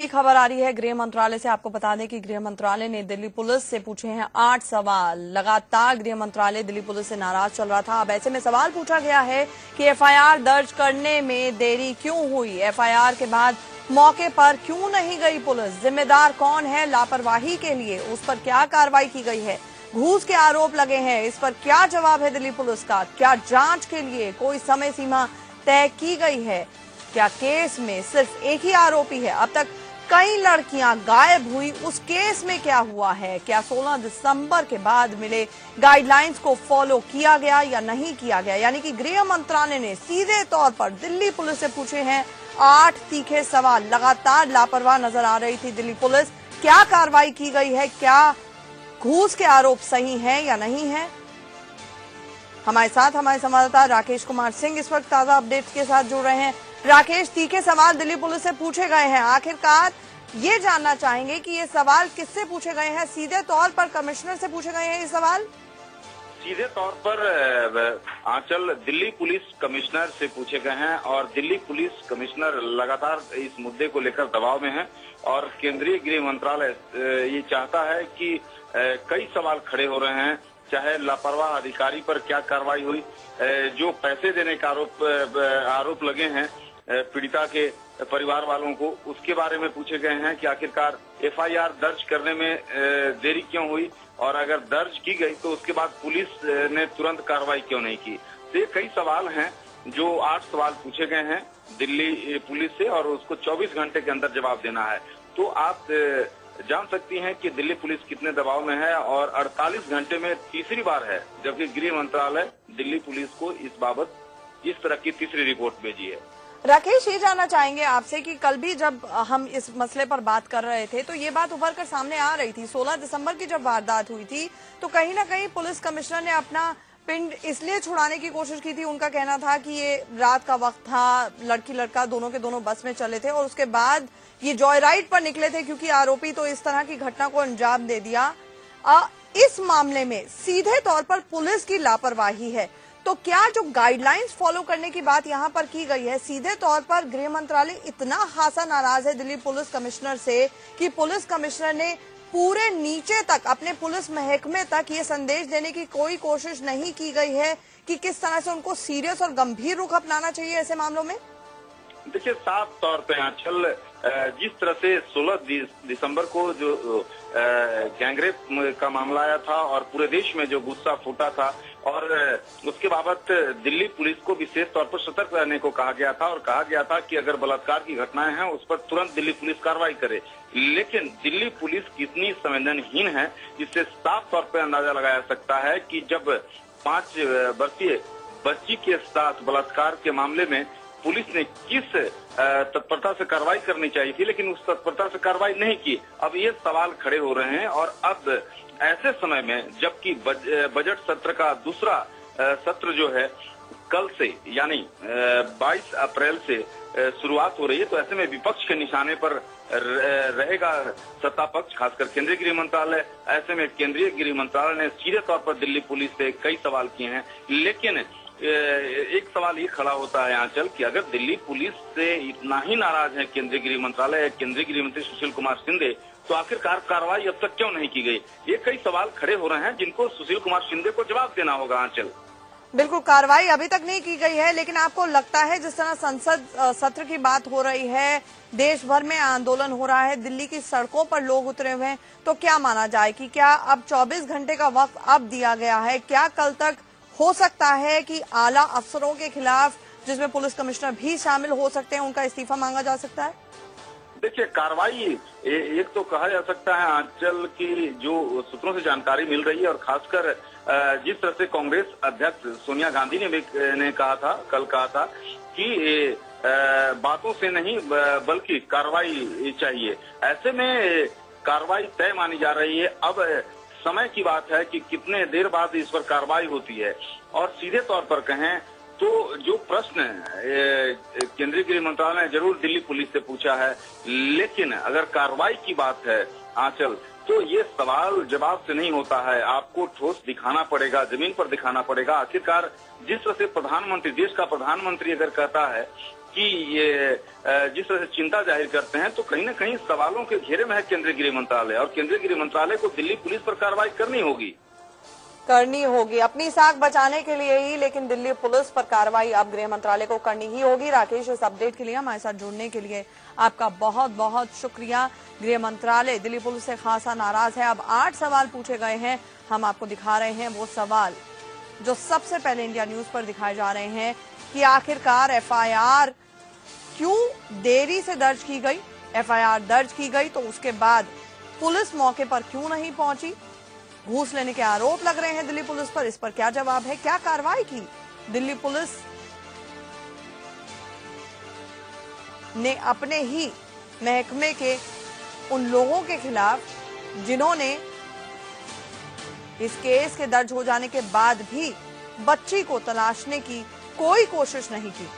की खबर आ रही है गृह मंत्रालय से। आपको बता दें कि गृह मंत्रालय ने दिल्ली पुलिस से पूछे हैं 8 सवाल। लगातार गृह मंत्रालय दिल्ली पुलिस से नाराज चल रहा था। अब ऐसे में सवाल पूछा गया है कि एफआईआर दर्ज करने में देरी क्यों हुई, एफआईआर के बाद मौके पर क्यों नहीं गई पुलिस, जिम्मेदार कौन है लापरवाही के लिए, उस पर क्या कार्रवाई की गई है, घूस के आरोप लगे हैं, इस पर क्या जवाब है दिल्ली पुलिस का, क्या जांच के लिए कोई समय सीमा तय की गई है, क्या केस में सिर्फ एक ही आरोपी है, अब तक कई लड़कियां गायब हुई, उस केस में क्या हुआ है, क्या 16 दिसंबर के बाद मिले गाइडलाइंस को फॉलो किया गया या नहीं किया गया। यानी कि गृह मंत्रालय ने सीधे तौर पर दिल्ली पुलिस से पूछे हैं 8 तीखे सवाल। लगातार लापरवाह नजर आ रही थी दिल्ली पुलिस। क्या कार्रवाई की गई है, क्या घूस के आरोप सही है या नहीं है। हमारे साथ हमारे संवाददाता राकेश कुमार सिंह इस वक्त ताजा अपडेट्स के साथ जुड़ रहे हैं। राकेश, तीखे सवाल दिल्ली पुलिस से पूछे गए हैं, आखिरकार ये जानना चाहेंगे कि ये सवाल किससे पूछे गए हैं। सीधे तौर पर कमिश्नर से पूछे गए हैं ये सवाल? सीधे तौर पर आंचल दिल्ली पुलिस कमिश्नर से पूछे गए हैं और दिल्ली पुलिस कमिश्नर लगातार इस मुद्दे को लेकर दबाव में है और केंद्रीय गृह मंत्रालय ये चाहता है कि कई सवाल खड़े हो रहे हैं। चाहे लापरवाह अधिकारी पर क्या कार्रवाई हुई, जो पैसे देने का आरोप लगे हैं पीड़िता के परिवार वालों को, उसके बारे में पूछे गए हैं कि आखिरकार एफआईआर दर्ज करने में देरी क्यों हुई और अगर दर्ज की गई तो उसके बाद पुलिस ने तुरंत कार्रवाई क्यों नहीं की। तो ये कई सवाल हैं जो 8 सवाल पूछे गए हैं दिल्ली पुलिस से और उसको 24 घंटे के अंदर जवाब देना है। तो आप जान सकती हैं कि दिल्ली पुलिस कितने दबाव में है और 48 घंटे में तीसरी बार है जबकि गृह मंत्रालय दिल्ली पुलिस को इस बाबत इस तरह की तीसरी रिपोर्ट भेजी है। राकेश, ये जानना चाहेंगे आपसे कि कल भी जब हम इस मसले पर बात कर रहे थे तो ये बात उभर कर सामने आ रही थी। 16 दिसंबर की जब वारदात हुई थी तो कहीं ना कहीं पुलिस कमिश्नर ने अपना पिंड इसलिए छुड़ाने की कोशिश की थी। उनका कहना था कि ये रात का वक्त था, लड़की लड़का दोनों के दोनों बस में चले थे और उसके बाद ये जॉय राइड पर निकले थे क्योंकि आरोपी तो इस तरह की घटना को अंजाम दे दिया। इस मामले में सीधे तौर पर पुलिस की लापरवाही है, तो क्या जो गाइडलाइंस फॉलो करने की बात यहाँ पर की गई है, सीधे तौर पर गृह मंत्रालय इतना खासा नाराज है दिल्ली पुलिस कमिश्नर से कि पुलिस कमिश्नर ने पूरे नीचे तक अपने पुलिस महकमे तक ये संदेश देने की कोई कोशिश नहीं की गई है कि किस तरह से उनको सीरियस और गंभीर रुख अपनाना चाहिए ऐसे मामलों में? देखिए, साफ तौर पे आंचल जिस तरह से 16 दिसंबर को जो गैंगरेप का मामला आया था और पूरे देश में जो गुस्सा फूटा था और उसके बाबत दिल्ली पुलिस को विशेष तौर पर सतर्क रहने को कहा गया था और कहा गया था कि अगर बलात्कार की घटनाएं हैं उस पर तुरंत दिल्ली पुलिस कार्रवाई करे। लेकिन दिल्ली पुलिस कितनी संवेदनहीन है इससे साफ तौर पर अंदाजा लगाया सकता है कि जब 5 वर्षीय बच्ची के साथ बलात्कार के मामले में पुलिस ने किस तत्परता से कार्रवाई करनी चाहिए थी लेकिन उस तत्परता से कार्रवाई नहीं की। अब ये सवाल खड़े हो रहे हैं और अब ऐसे समय में जबकि बजट सत्र का दूसरा सत्र जो है कल से यानी 22 अप्रैल से शुरुआत हो रही है, तो ऐसे में विपक्ष के निशाने पर रहेगा सत्ता पक्ष, खासकर केंद्रीय गृह मंत्रालय। ऐसे में केंद्रीय गृह मंत्रालय ने सीधे तौर पर दिल्ली पुलिस से कई सवाल किए हैं, लेकिन एक सवाल ये खड़ा होता है आंचल कि अगर दिल्ली पुलिस से इतना ही नाराज है केंद्रीय गृह मंत्रालय, केंद्रीय गृह मंत्री सुशील कुमार शिंदे, तो आखिरकार कार्रवाई अब तक क्यों नहीं की गई। ये कई सवाल खड़े हो रहे हैं जिनको सुशील कुमार शिंदे को जवाब देना होगा आंचल। बिल्कुल, कार्रवाई अभी तक नहीं की गई है, लेकिन आपको लगता है जिस तरह संसद सत्र की बात हो रही है, देश भर में आंदोलन हो रहा है, दिल्ली की सड़कों पर लोग उतरे हुए हैं, तो क्या माना जाए कि क्या अब 24 घंटे का वक्त अब दिया गया है, क्या कल तक हो सकता है कि आला अफसरों के खिलाफ, जिसमें पुलिस कमिश्नर भी शामिल हो सकते हैं, उनका इस्तीफा मांगा जा सकता है? देखिए, कार्रवाई एक तो कहा जा सकता है आंचल की जो सूत्रों से जानकारी मिल रही है और खासकर जिस तरह से कांग्रेस अध्यक्ष सोनिया गांधी ने कहा था, कल कहा था कि बातों से नहीं बल्कि कार्रवाई चाहिए। ऐसे में कार्रवाई तय मानी जा रही है। अब समय की बात है कि कितने देर बाद इस पर कार्रवाई होती है और सीधे तौर पर कहें तो जो प्रश्न केंद्रीय गृह मंत्रालय ने जरूर दिल्ली पुलिस से पूछा है, लेकिन अगर कार्रवाई की बात है आंचल तो ये सवाल जवाब से नहीं होता है। आपको ठोस दिखाना पड़ेगा, जमीन पर दिखाना पड़ेगा। आखिरकार जिस तरह से प्रधानमंत्री, देश का प्रधानमंत्री अगर कहता है कि ये जिस तरह से चिंता जाहिर करते हैं, तो कहीं न कहीं सवालों के घेरे में है केंद्रीय गृह मंत्रालय, और केंद्रीय गृह मंत्रालय को दिल्ली पुलिस पर कार्रवाई करनी होगी अपनी साख बचाने के लिए ही, लेकिन दिल्ली पुलिस पर कार्रवाई अब गृह मंत्रालय को करनी ही होगी। राकेश, इस अपडेट के लिए हमारे साथ जुड़ने के लिए आपका बहुत बहुत शुक्रिया। गृह मंत्रालय दिल्ली पुलिस से खासा नाराज है। अब 8 सवाल पूछे गए हैं, हम आपको दिखा रहे हैं वो सवाल जो सबसे पहले इंडिया न्यूज पर दिखाए जा रहे हैं कि आखिरकार एफआईआर क्यों देरी से दर्ज की गई। एफआईआर दर्ज की गई तो उसके बाद पुलिस मौके पर क्यों नहीं पहुंची। घूस लेने के आरोप लग रहे हैं दिल्ली पुलिस पर, इस पर क्या जवाब है, क्या कार्रवाई की दिल्ली पुलिस ने अपने ही महकमे के उन लोगों के खिलाफ जिन्होंने इस केस के दर्ज हो जाने के बाद भी बच्ची को तलाशने की कोई कोशिश नहीं की।